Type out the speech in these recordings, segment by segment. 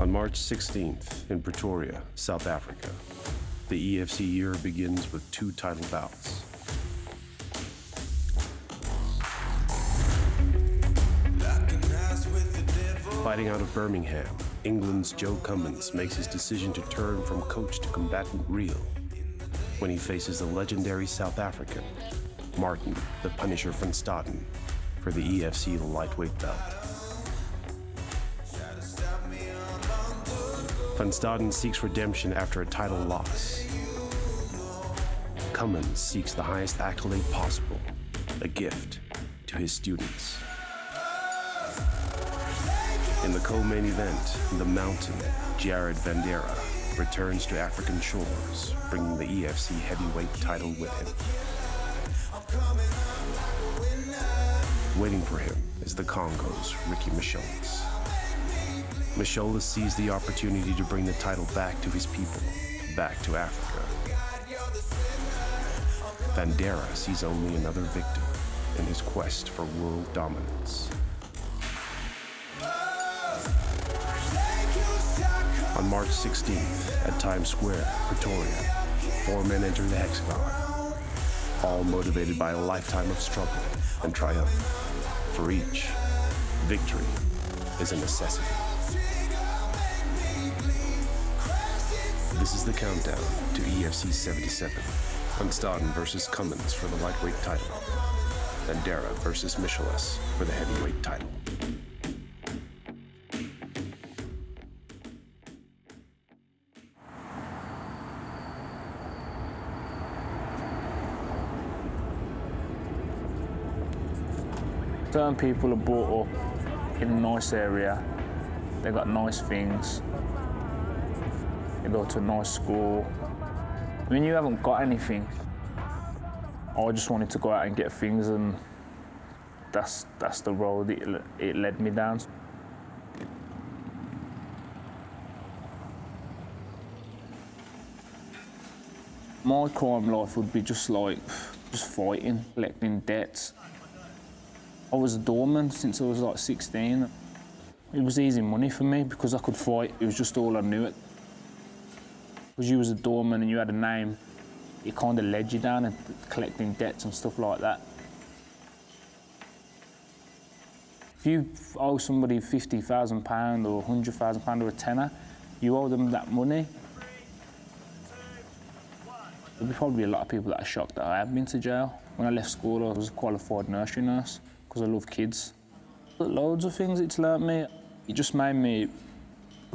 On March 16th in Pretoria, South Africa, the EFC year begins with 2 title bouts. Fighting out of Birmingham, England's Joe Cummins makes his decision to turn from coach to combatant real when he faces the legendary South African, Martin the Punisher van Staden, for the EFC lightweight belt. Van Staden seeks redemption after a title loss. Cummins seeks the highest accolade possible, a gift to his students. In the co-main event, the Mountain, Jared Vandera, returns to African shores, bringing the EFC heavyweight title with him. Waiting for him is the Congo's Ricky Micholas. Micholas sees the opportunity to bring the title back to his people, back to Africa. Vandera sees only another victim in his quest for world dominance. On March 16th, at Times Square, Pretoria, 4 men enter the hexagon, all motivated by a lifetime of struggle and triumph. For each, victory is a necessity. This is the countdown to EFC 77. Van Staden versus Cummins for the lightweight title. Vandera versus Micholas for the heavyweight title. Certain people are brought up in a nice area. They got nice things. They go to a nice school. When you haven't got anything, I just wanted to go out and get things, and that's the road it led me down. My crime life would be just fighting, collecting debts. I was a doorman since I was like 16. It was easy money for me because I could fight. It was just all I knew. Because you was a doorman and you had a name, it kind of led you down and collecting debts and stuff like that. If you owe somebody £50,000 or £100,000 or a tenner, you owe them that money. There'll be probably a lot of people that are shocked that I have been to jail. When I left school, I was a qualified nursery nurse because I love kids. Loads of things it's learnt me. It just made me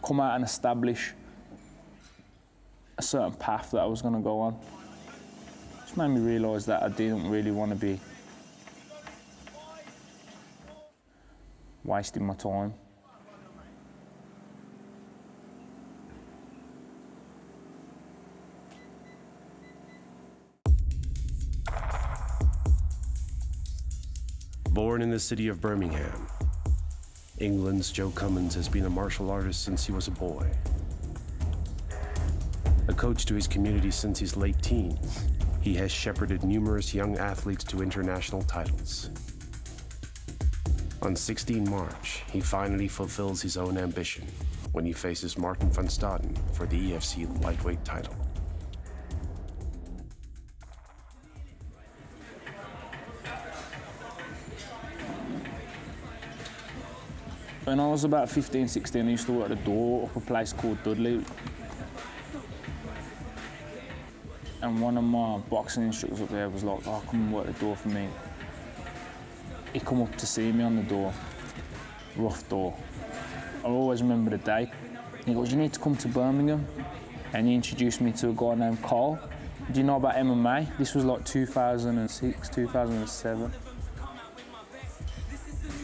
come out and establish a certain path that I was going to go on. It just made me realise that I didn't really want to be wasting my time. Born in the city of Birmingham, England's Joe Cummins has been a martial artist since he was a boy. A coach to his community since his late teens, he has shepherded numerous young athletes to international titles. On 16 March, he finally fulfills his own ambition when he faces Martin van Staden for the EFC lightweight title. When I was about 15, 16, I used to work at the door of a place called Dudley. And one of my boxing instructors up there was like, "Oh, come and work the door for me." He come up to see me on the door, rough door. I always remember the day. He goes, "You need to come to Birmingham." And he introduced me to a guy named Carl. Do you know about MMA? This was like 2006, 2007.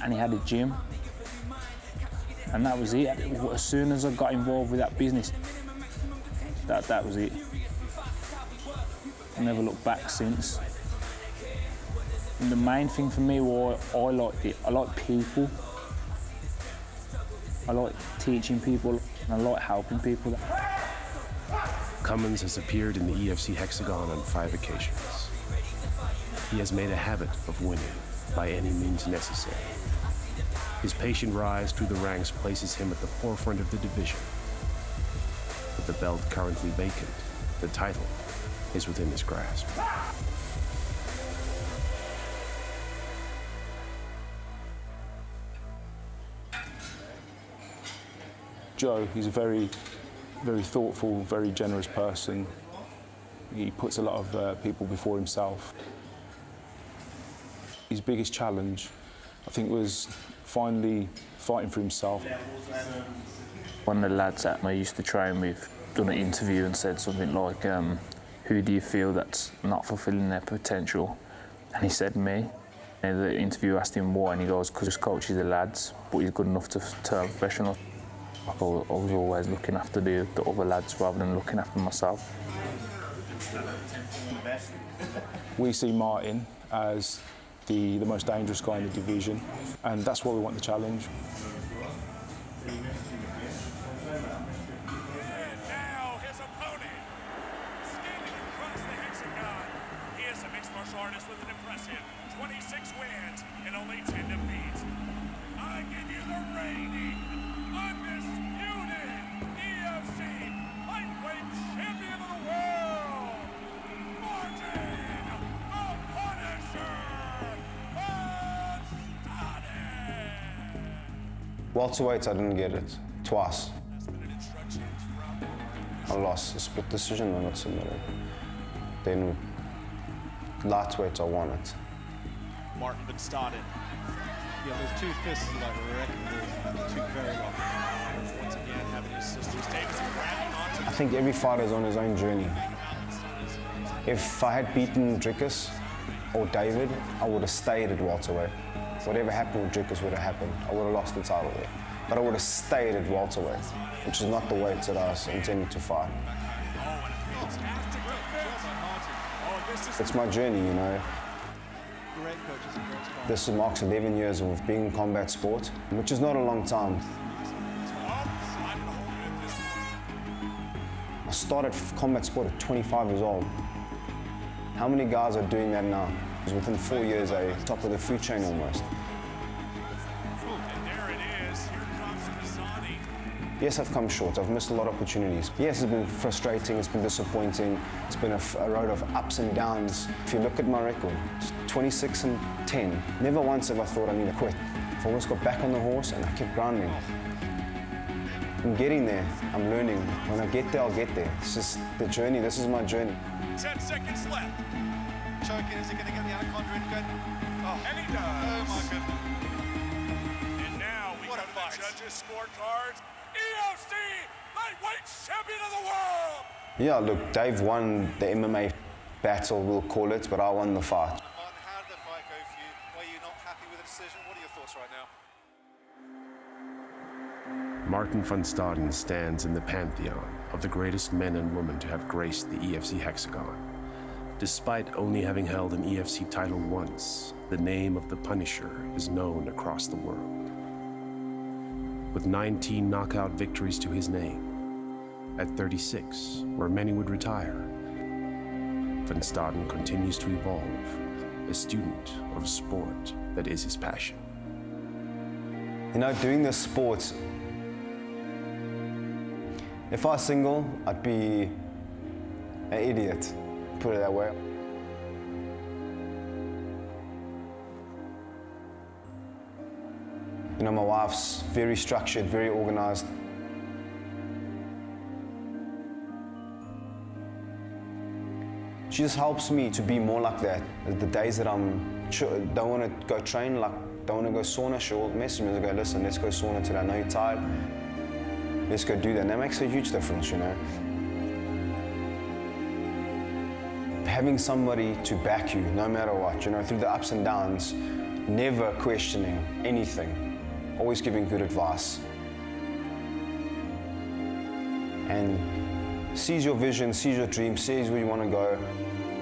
And he had a gym. And that was it. As soon as I got involved with that business, that was it. I never looked back since. And the main thing for me was I liked it. I like people. I like teaching people, and I like helping people. Cummins has appeared in the EFC hexagon on 5 occasions. He has made a habit of winning by any means necessary. His patient rise through the ranks places him at the forefront of the division. With the belt currently vacant, the title is within his grasp. Joe, he's a very thoughtful, very generous person. He puts a lot of people before himself. His biggest challenge, I think, was finally fighting for himself. One of the lads that I used to train with done an interview and said something like, who do you feel that's not fulfilling their potential? And he said me. And the interviewer asked him why, and he goes, because he coaches the lads, but he's good enough to turn professional. I was always looking after the other lads rather than looking after myself. We see Martin as the most dangerous guy in the division, and that's why we want the challenge. And now his opponent, standing across the hexagon, he is a mixed martial artist with an impressive 26 wins and only 10 defeats. I give you the reigning, undisputed EFC lightweight champion of the world, Martin the Punisher Staden. Welterweight, I didn't get it. Twice. I lost a split decision, I got submitted. Then lightweight, I won it. Martin van Staden. Yeah, those two fists are like wrecking balls. Two very long. Once again, having his sisters Davis grabbing onto. I think every fighter's on his own journey. If I had beaten Drickus or David, I would have stayed at welterweight. Whatever happened with Drickus would have happened. I would have lost the title there. But I would have stayed at welterweight, which is not the weight that I was intending to fight. It's my journey, you know. This marks 11 years of being in combat sport, which is not a long time. I started combat sport at 25 years old. How many guys are doing that now? Within 4 years, they're top of the food chain almost. Yes, I've come short. I've missed a lot of opportunities. Yes, it's been frustrating, it's been disappointing. It's been a road of ups and downs. If you look at my record, it's 26 and 10. Never once have I thought I need to quit. I've always got back on the horse and I kept grinding. I'm getting there, I'm learning. When I get there, I'll get there. It's just the journey, this is my journey. 10 seconds left. Choking, is he going to get the anaconda in good? Oh, And he does. oh my goodness. And now we What go a to fight. the judges' scorecards. EFC lightweight champion of the world. Yeah, look, Dave won the MMA battle, we'll call it, but I won the fight. Martin, how did the fight go for you? Were you not happy with the decision? What are your thoughts right now? Martin van Staden stands in the pantheon of the greatest men and women to have graced the EFC hexagon. Despite only having held an EFC title once, the name of the Punisher is known across the world. With 19 knockout victories to his name, at 36, where many would retire, van Staden continues to evolve, a student of a sport that is his passion. You know, doing this sport, if I was single, I'd be an idiot, put it that way. You know, my wife's very structured, very organized. She just helps me to be more like that. The days that don't want to go train, like don't want to go sauna, she'll message me and go, listen, let's go sauna today. I know you're tired. Let's go do that. And that makes a huge difference, you know. Having somebody to back you, no matter what, you know, through the ups and downs, never questioning anything. Always giving good advice. And sees your vision, sees your dream, sees where you want to go.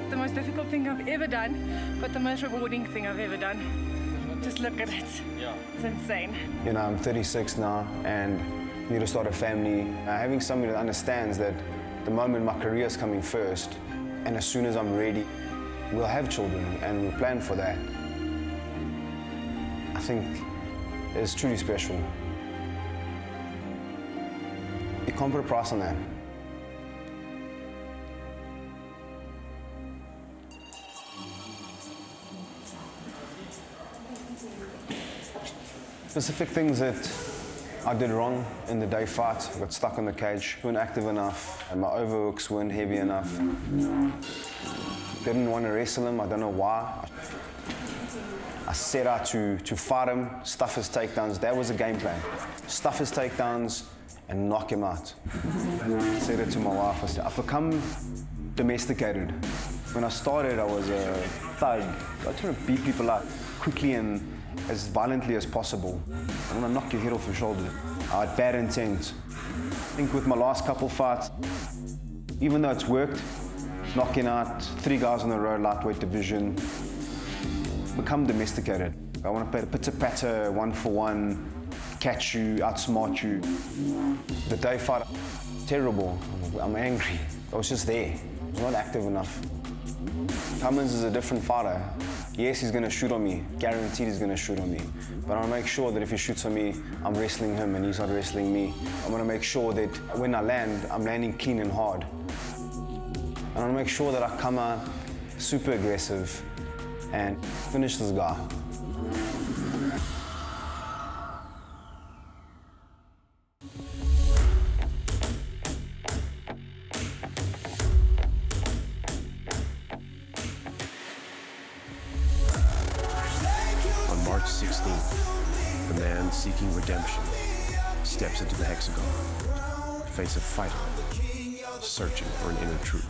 The most difficult thing I've ever done, but the most rewarding thing I've ever done. Just look at it. Yeah. It's insane. You know, I'm 36 now and need to start a family. Having somebody that understands that the moment my career is coming first, and as soon as I'm ready, we'll have children and we'll plan for that. I think is truly special. You can't put a price on that. Specific things that I did wrong in the day fight. I got stuck on the cage, weren't active enough, and my overhooks weren't heavy enough. Didn't want to wrestle him, I don't know why. I set out to fight him, stuff his takedowns. That was a game plan. Stuff his takedowns and knock him out. I said it to my wife, I said, I've become domesticated. When I started, I was a thug. I tried to beat people up quickly and as violently as possible. I want to knock your head off your shoulder. I had bad intent. I think with my last couple fights, even though it's worked, knocking out 3 guys in a row, lightweight division, become domesticated. I want to play the pitter-patter, 1-for-1, catch you, outsmart you. The day fight, terrible. I'm angry. I was just there. I was not active enough. Cummins is a different fighter. Yes, he's going to shoot on me. Guaranteed he's going to shoot on me. But I want to make sure that if he shoots on me, I'm wrestling him and he's not wrestling me. I want to make sure that when I land, I'm landing clean and hard. I want to make sure that I come out super aggressive and finish this guy. On March 16th, the man seeking redemption steps into the hexagon to face a fighter searching for an inner truth.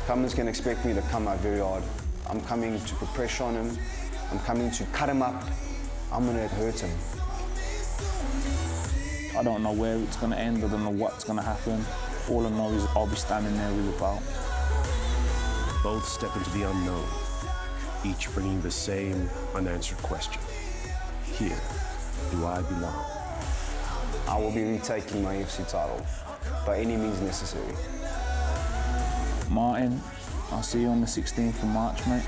Cummins can expect me to come out very hard. I'm coming to put pressure on him. I'm coming to cut him up. I'm going to hurt him. I don't know where it's going to end. I don't know what's going to happen. All I know is I'll be standing there with a belt. Both step into the unknown, each bringing the same unanswered question. Here, do I belong? I will be retaking my EFC title by any means necessary. Martin, I'll see you on the 16th of March, mate.